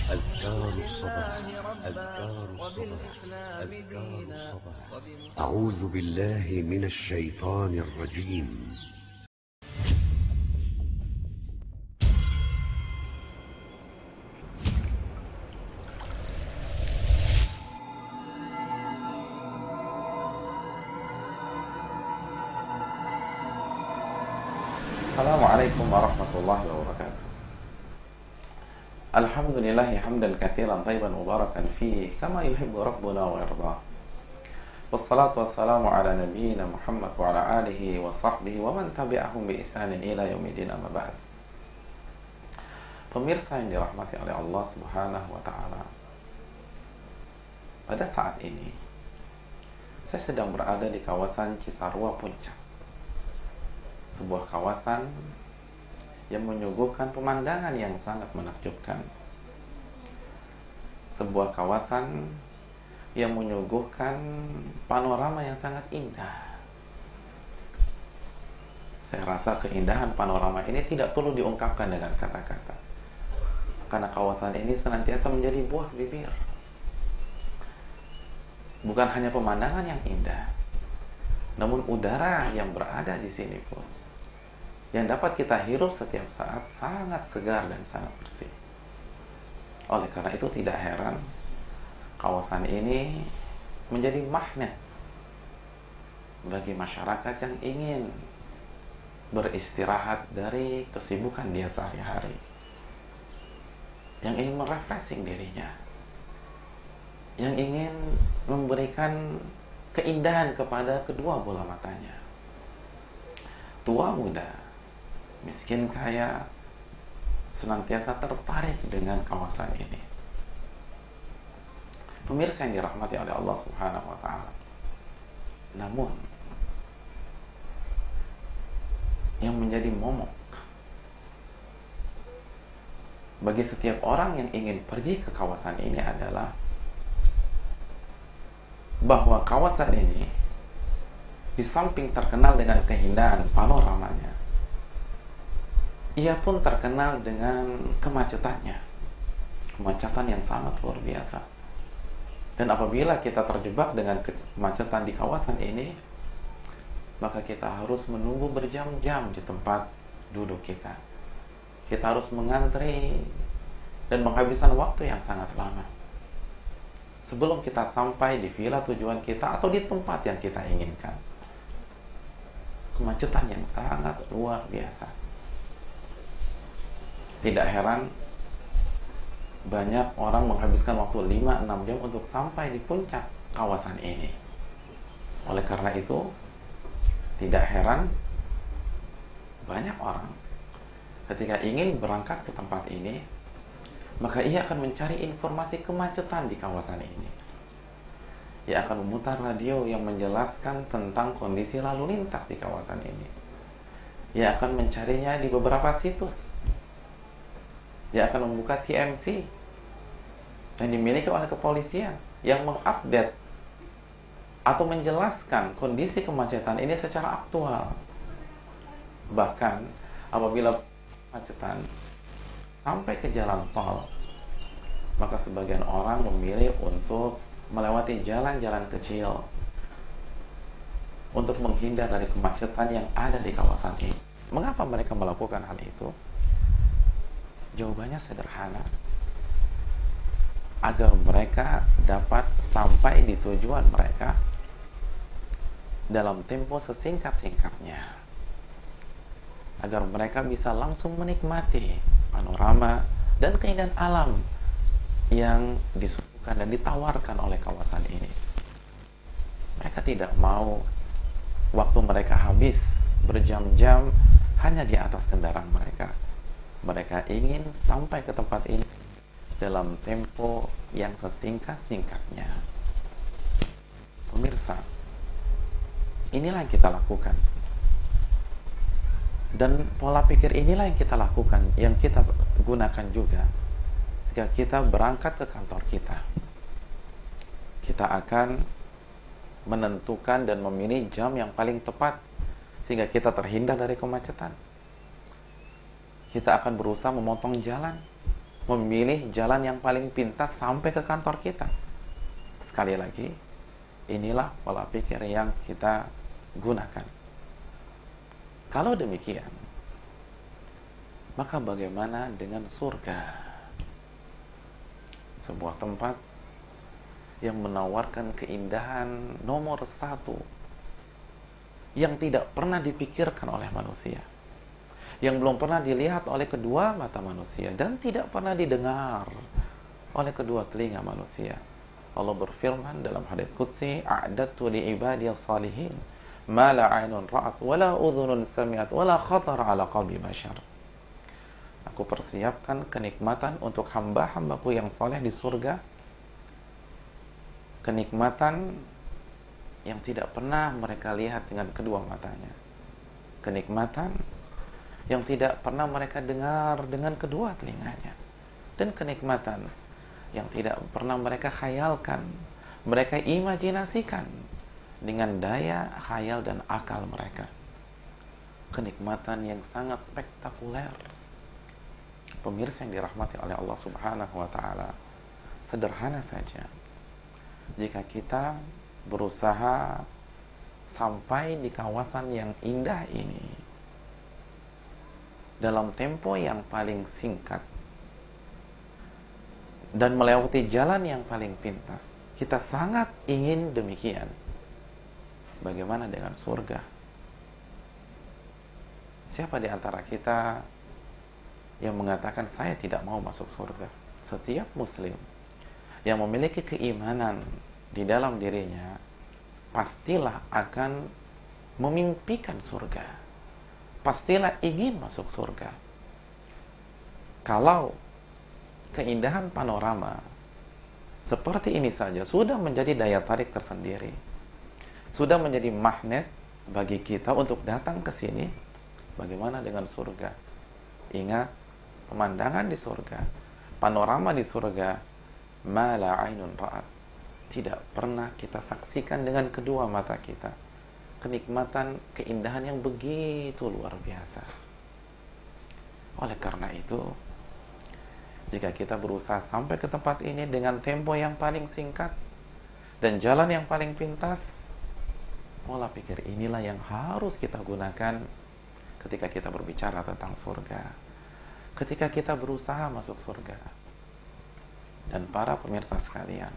أذكار الصباح أذكار الصباح أذكار الصباح أعوذ بالله من الشيطان الرجيم. Assalamualaikum warahmatullahi wabarakatuh. Alhamdulillahi hamdan katsiran thayyiban mubarakan fihi kama yuhibbu rabbuna wa yardah. Wassalatu wassalamu ala nabiyyina Muhammad wa ala alihi wa sahbihi wa man tabi'ahum bi ihsanin ila yaumil amma ba'd. Pemirsa yang dirahmati oleh Allah Subhanahu wa taala. Pada saat ini saya sedang berada di kawasan Cisarua Puncak. Sebuah kawasan yang menyuguhkan pemandangan yang sangat menakjubkan. Sebuah kawasan yang menyuguhkan panorama yang sangat indah. Saya rasa keindahan panorama ini tidak perlu diungkapkan dengan kata-kata, karena kawasan ini senantiasa menjadi buah bibir. Bukan hanya pemandangan yang indah, namun udara yang berada di sini pun yang dapat kita hirup setiap saat sangat segar dan sangat bersih. Oleh karena itu tidak heran kawasan ini menjadi magnet bagi masyarakat yang ingin beristirahat dari kesibukan dia sehari-hari, yang ingin merefreshing dirinya, yang ingin memberikan keindahan kepada kedua bola matanya. Tua muda, miskin kaya, senantiasa tertarik dengan kawasan ini. Pemirsa yang dirahmati oleh Allah Subhanahu wa taala. Namun yang menjadi momok bagi setiap orang yang ingin pergi ke kawasan ini adalah bahwa kawasan ini di samping terkenal dengan keindahan panoramanya, ia pun terkenal dengan kemacetannya, kemacetan yang sangat luar biasa. Dan apabila kita terjebak dengan kemacetan di kawasan ini, maka kita harus menunggu berjam-jam di tempat duduk kita. Kita harus mengantri dan menghabiskan waktu yang sangat lama sebelum kita sampai di villa tujuan kita atau di tempat yang kita inginkan. Kemacetan yang sangat luar biasa. Tidak heran banyak orang menghabiskan waktu 5-6 jam untuk sampai di puncak kawasan ini. Oleh karena itu, tidak heran banyak orang ketika ingin berangkat ke tempat ini, maka ia akan mencari informasi kemacetan di kawasan ini. Ia akan memutar radio yang menjelaskan tentang kondisi lalu lintas di kawasan ini. Ia akan mencarinya di beberapa situs. Dia akan membuka TMC yang dimiliki oleh kepolisian yang mengupdate atau menjelaskan kondisi kemacetan ini secara aktual. Bahkan apabila kemacetan sampai ke jalan tol, maka sebagian orang memilih untuk melewati jalan-jalan kecil untuk menghindar dari kemacetan yang ada di kawasan ini. Mengapa mereka melakukan hal itu? Jawabannya sederhana, agar mereka dapat sampai di tujuan mereka dalam tempo sesingkat-singkatnya, agar mereka bisa langsung menikmati panorama dan keindahan alam yang disuguhkan dan ditawarkan oleh kawasan ini. Mereka tidak mau waktu mereka habis berjam-jam hanya di atas kendaraan mereka. Mereka ingin sampai ke tempat ini dalam tempo yang sesingkat-singkatnya. Pemirsa, inilah yang kita lakukan. Dan pola pikir inilah yang kita lakukan, yang kita gunakan juga jika kita berangkat ke kantor kita. Kita akan menentukan dan memilih jam yang paling tepat sehingga kita terhindar dari kemacetan. Kita akan berusaha memotong jalan memilih jalan yang paling pintas sampai ke kantor kita. Sekali lagi, inilah pola pikir yang kita gunakan. Kalau demikian, maka bagaimana dengan surga? Sebuah tempat yang menawarkan keindahan nomor satu, yang tidak pernah dipikirkan oleh manusia, yang belum pernah dilihat oleh kedua mata manusia, dan tidak pernah didengar oleh kedua telinga manusia. Allah berfirman dalam hadits qudsi, a'dadtu li ibadiyas salihin ma la 'ainun ra'at wa la udhunun sami'at wa la khatara 'ala qalbi bashar. Aku persiapkan kenikmatan untuk hamba-hambaku yang soleh di surga, kenikmatan yang tidak pernah mereka lihat dengan kedua matanya, kenikmatan yang tidak pernah mereka dengar dengan kedua telinganya, dan kenikmatan yang tidak pernah mereka khayalkan, mereka imajinasikan dengan daya khayal dan akal mereka. Kenikmatan yang sangat spektakuler. Pemirsa yang dirahmati oleh Allah Subhanahu wa Ta'ala, sederhana saja jika kita berusaha sampai di kawasan yang indah ini dalam tempo yang paling singkat dan melewati jalan yang paling pintas. Kita sangat ingin demikian. Bagaimana dengan surga? Siapa di antara kita yang mengatakan saya tidak mau masuk surga? Setiap muslim yang memiliki keimanan di dalam dirinya pastilah akan memimpikan surga, pastilah ingin masuk surga. Kalau keindahan panorama seperti ini saja sudah menjadi daya tarik tersendiri, sudah menjadi magnet bagi kita untuk datang ke sini, bagaimana dengan surga? Ingat, pemandangan di surga, panorama di surga, ma la 'ainun ra'at, tidak pernah kita saksikan dengan kedua mata kita. Kenikmatan, keindahan yang begitu luar biasa. Oleh karena itu, jika kita berusaha sampai ke tempat ini dengan tempo yang paling singkat dan jalan yang paling pintas, pola pikir inilah yang harus kita gunakan ketika kita berbicara tentang surga, ketika kita berusaha masuk surga. Dan para pemirsa sekalian,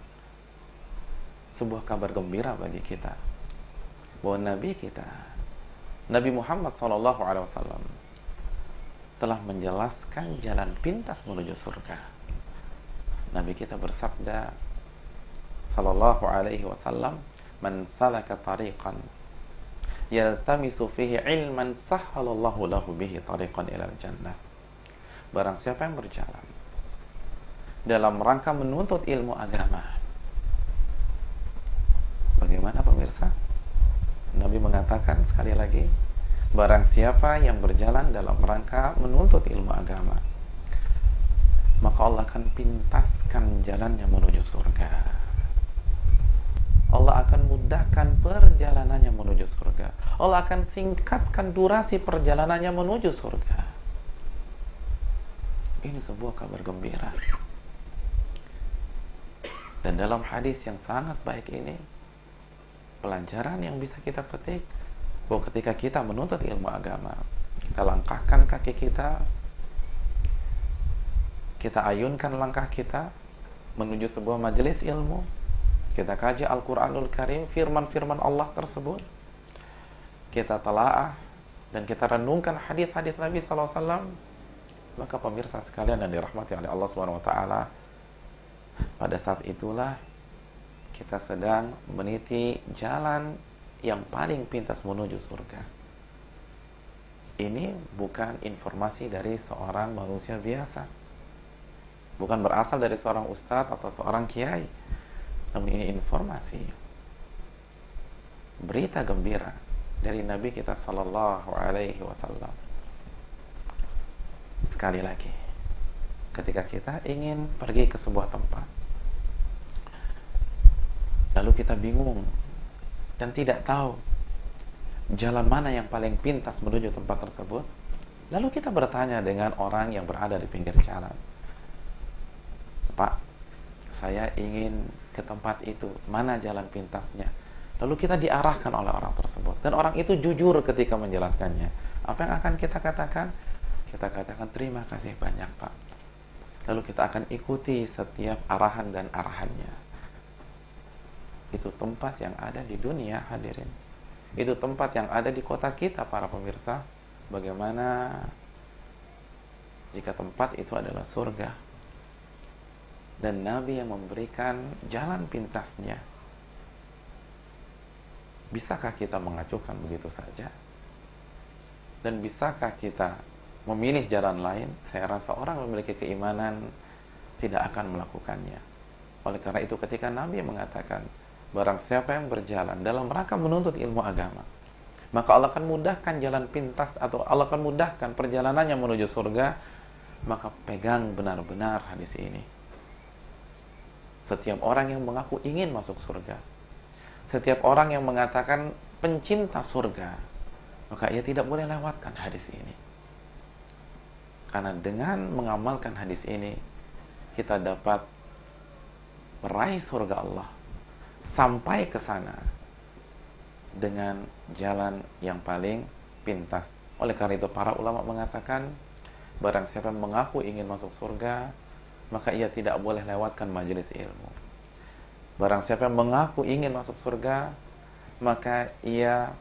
sebuah kabar gembira bagi kita bahwa Nabi kita, Nabi Muhammad SAW, telah menjelaskan jalan pintas menuju surga. Nabi kita bersabda sallallahu alaihi wasallam, "Man salaka tariqan yaltamisu fihi ilman sahhalallahu lahu bihi tariqan ilal jannah." Barang siapa yang berjalan dalam rangka menuntut ilmu agama. Bagaimana pemirsa? Nabi mengatakan sekali lagi, barang siapa yang berjalan dalam rangka menuntut ilmu agama, maka Allah akan pintaskan jalannya menuju surga. Allah akan mudahkan perjalanannya menuju surga. Allah akan singkatkan durasi perjalanannya menuju surga. Ini sebuah kabar gembira. Dan dalam hadis yang sangat baik ini, pelajaran yang bisa kita petik bahwa ketika kita menuntut ilmu agama, kita langkahkan kaki kita, kita ayunkan langkah kita menuju sebuah majelis ilmu, kita kaji Al-Quranul Karim, firman-firman Allah tersebut, kita telaah dan kita renungkan hadis-hadis Nabi SAW, maka pemirsa sekalian yang dirahmati oleh Allah SWT, pada saat itulah kita sedang meniti jalan yang paling pintas menuju surga. Ini bukan informasi dari seorang manusia biasa, bukan berasal dari seorang ustadz atau seorang kiai, namun ini informasi, berita gembira dari Nabi kita Sallallahu Alaihi Wasallam. Sekali lagi, ketika kita ingin pergi ke sebuah tempat, lalu kita bingung dan tidak tahu jalan mana yang paling pintas menuju tempat tersebut, lalu kita bertanya dengan orang yang berada di pinggir jalan, Pak, saya ingin ke tempat itu, mana jalan pintasnya? Lalu kita diarahkan oleh orang tersebut, dan orang itu jujur ketika menjelaskannya. Apa yang akan kita katakan? Kita katakan, terima kasih banyak Pak. Lalu kita akan ikuti setiap arahan dan arahannya. Itu tempat yang ada di dunia, hadirin. Itu tempat yang ada di kota kita, para pemirsa. Bagaimana jika tempat itu adalah surga, dan Nabi yang memberikan jalan pintasnya? Bisakah kita mengacuhkan begitu saja? Dan bisakah kita memilih jalan lain? Saya rasa orang memiliki keimanan tidak akan melakukannya. Oleh karena itu ketika Nabi mengatakan, barang siapa yang berjalan dalam rangka menuntut ilmu agama, maka Allah akan mudahkan jalan pintas, atau Allah akan mudahkan perjalanannya menuju surga. Maka pegang benar-benar hadis ini. Setiap orang yang mengaku ingin masuk surga, setiap orang yang mengatakan pencinta surga, maka ia tidak boleh lewatkan hadis ini. Karena dengan mengamalkan hadis ini, kita dapat meraih surga Allah, sampai ke sana dengan jalan yang paling pintas. Oleh karena itu para ulama mengatakan, barang siapa yang mengaku ingin masuk surga, maka ia tidak boleh lewatkan majelis ilmu. Barang siapa yang mengaku ingin masuk surga, maka ia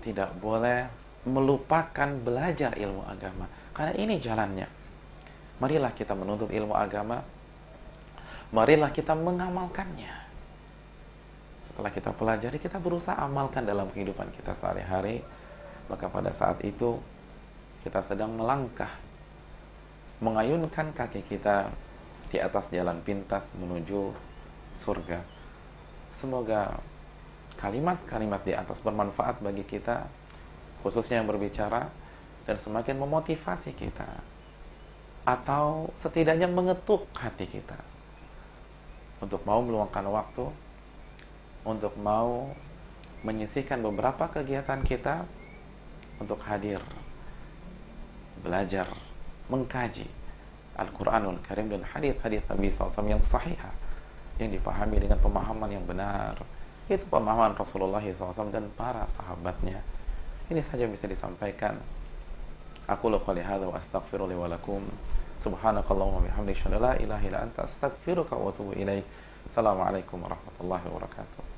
tidak boleh melupakan belajar ilmu agama. Karena ini jalannya. Marilah kita menuntut ilmu agama, marilah kita mengamalkannya. Setelah kita pelajari, kita berusaha amalkan dalam kehidupan kita sehari-hari. Maka pada saat itu kita sedang melangkah, mengayunkan kaki kita di atas jalan pintas menuju surga. Semoga kalimat-kalimat di atas bermanfaat bagi kita, khususnya yang berbicara, dan semakin memotivasi kita, atau setidaknya mengetuk hati kita untuk mau meluangkan waktu, untuk mau menyisihkan beberapa kegiatan kita untuk hadir, belajar, mengkaji Al-Quranul Karim dan hadis-hadis Nabi SAW yang sahih, yang dipahami dengan pemahaman yang benar. Itu pemahaman Rasulullah SAW dan para sahabatnya. Ini saja bisa disampaikan. Aku qouli hadza wa astaghfiru li wa lakum. Subhanakallahumma wa bihamdika, la ilaha illa anta, astaghfiruka wa atubu ilaik. Assalamualaikum warahmatullahi wabarakatuh.